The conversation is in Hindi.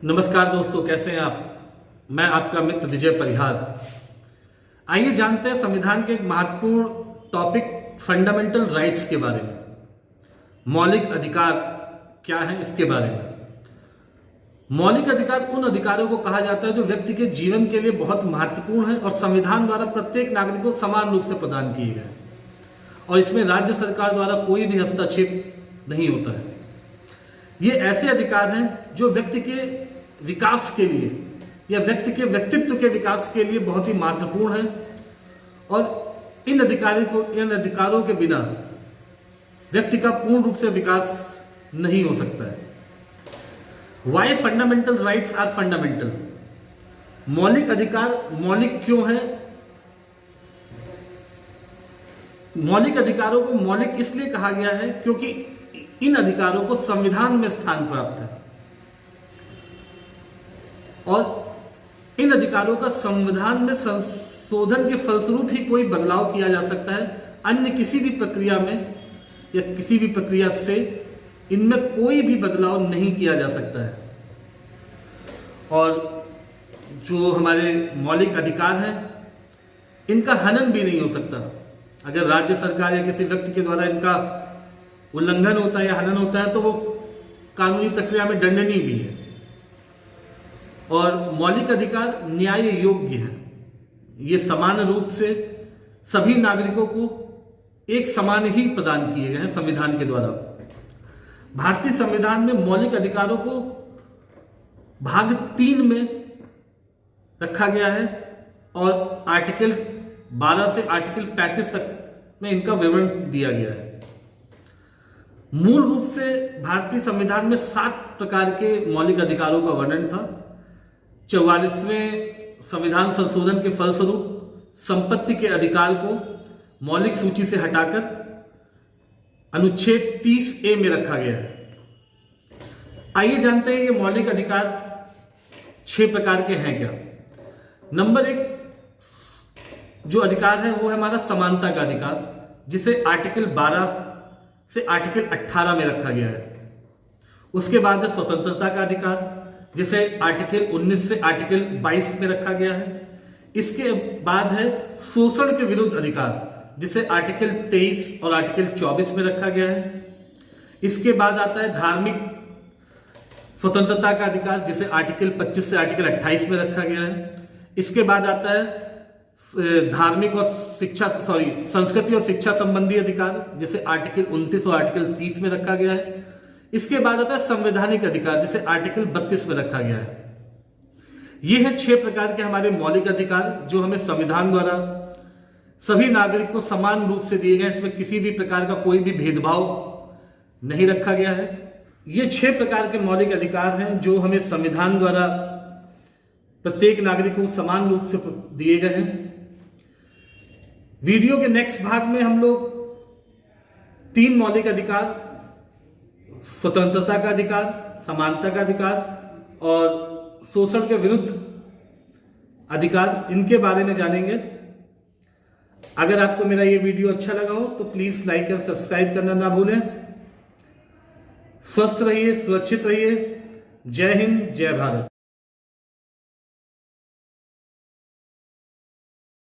नमस्कार दोस्तों, कैसे हैं आप। मैं आपका मित्र विजय परिहार। आइए जानते हैं संविधान के एक महत्वपूर्ण टॉपिक फंडामेंटल राइट्स के बारे में। मौलिक अधिकार क्या है, इसके बारे में। मौलिक अधिकार उन अधिकारों को कहा जाता है जो व्यक्ति के जीवन के लिए बहुत महत्वपूर्ण है और संविधान द्वारा प्रत्येक नागरिक को समान रूप से प्रदान किए गए और इसमें राज्य सरकार द्वारा कोई भी हस्तक्षेप नहीं होता है। ये ऐसे अधिकार हैं जो व्यक्ति के विकास के लिए या व्यक्ति के व्यक्तित्व के विकास के लिए बहुत ही महत्वपूर्ण है और इन अधिकारों के बिना व्यक्ति का पूर्ण रूप से विकास नहीं हो सकता है। Why fundamental rights are fundamental. मौलिक अधिकार मौलिक क्यों है? मौलिक अधिकारों को मौलिक इसलिए कहा गया है क्योंकि इन अधिकारों को संविधान में स्थान प्राप्त है और इन अधिकारों का संविधान में संशोधन के फलस्वरूप ही कोई बदलाव किया जा सकता है। अन्य किसी भी प्रक्रिया में या किसी भी प्रक्रिया से इनमें कोई भी बदलाव नहीं किया जा सकता है। और जो हमारे मौलिक अधिकार हैं, इनका हनन भी नहीं हो सकता। अगर राज्य सरकार या किसी व्यक्ति के द्वारा इनका उल्लंघन होता है या हनन होता है तो वो कानूनी प्रक्रिया में दंडनीय भी है। और मौलिक अधिकार न्याय योग्य है। ये समान रूप से सभी नागरिकों को एक समान ही प्रदान किए गए हैं संविधान के द्वारा। भारतीय संविधान में मौलिक अधिकारों को भाग 3 में रखा गया है और आर्टिकल 12 से आर्टिकल 35 तक में इनका विवरण दिया गया है। मूल रूप से भारतीय संविधान में 7 प्रकार के मौलिक अधिकारों का वर्णन था। 44वें संविधान संशोधन के फलस्वरूप संपत्ति के अधिकार को मौलिक सूची से हटाकर अनुच्छेद 30A में रखा गया है। आइए जानते हैं ये मौलिक अधिकार 6 प्रकार के हैं क्या। नंबर 1 जो अधिकार है वो है हमारा समानता का अधिकार, जिसे आर्टिकल 12 से आर्टिकल 18 में रखा गया है। उसके बाद है स्वतंत्रता का अधिकार, जिसे आर्टिकल 19 से आर्टिकल 22 में रखा गया है। इसके बाद है शोषण के विरुद्ध अधिकार, जिसे आर्टिकल 23 और आर्टिकल 24 में रखा गया है। इसके बाद आता है धार्मिक स्वतंत्रता का अधिकार, जिसे आर्टिकल 25 से आर्टिकल 28 में रखा गया है। इसके बाद आता है धार्मिक और संस्कृति और शिक्षा संबंधी अधिकार, जिसे आर्टिकल 29 और आर्टिकल 30 में रखा गया है। इसके बाद आता है संवैधानिक अधिकार, जिसे आर्टिकल 32 में रखा गया है। ये हैं 6 प्रकार के हमारे मौलिक अधिकार जो हमें संविधान द्वारा सभी नागरिक को समान रूप से दिए गए। इसमें किसी भी प्रकार का कोई भी भेदभाव नहीं रखा गया है। ये 6 प्रकार के मौलिक अधिकार हैं जो हमें संविधान द्वारा प्रत्येक नागरिक को समान रूप से दिए गए हैं। वीडियो के नेक्स्ट भाग में हम लोग 3 मौलिक अधिकार, स्वतंत्रता का अधिकार, समानता का अधिकार और शोषण के विरुद्ध अधिकार, इनके बारे में जानेंगे। अगर आपको मेरा ये वीडियो अच्छा लगा हो तो प्लीज लाइक और सब्सक्राइब करना ना भूलें। स्वस्थ रहिए, सुरक्षित रहिए। जय हिंद, जय भारत।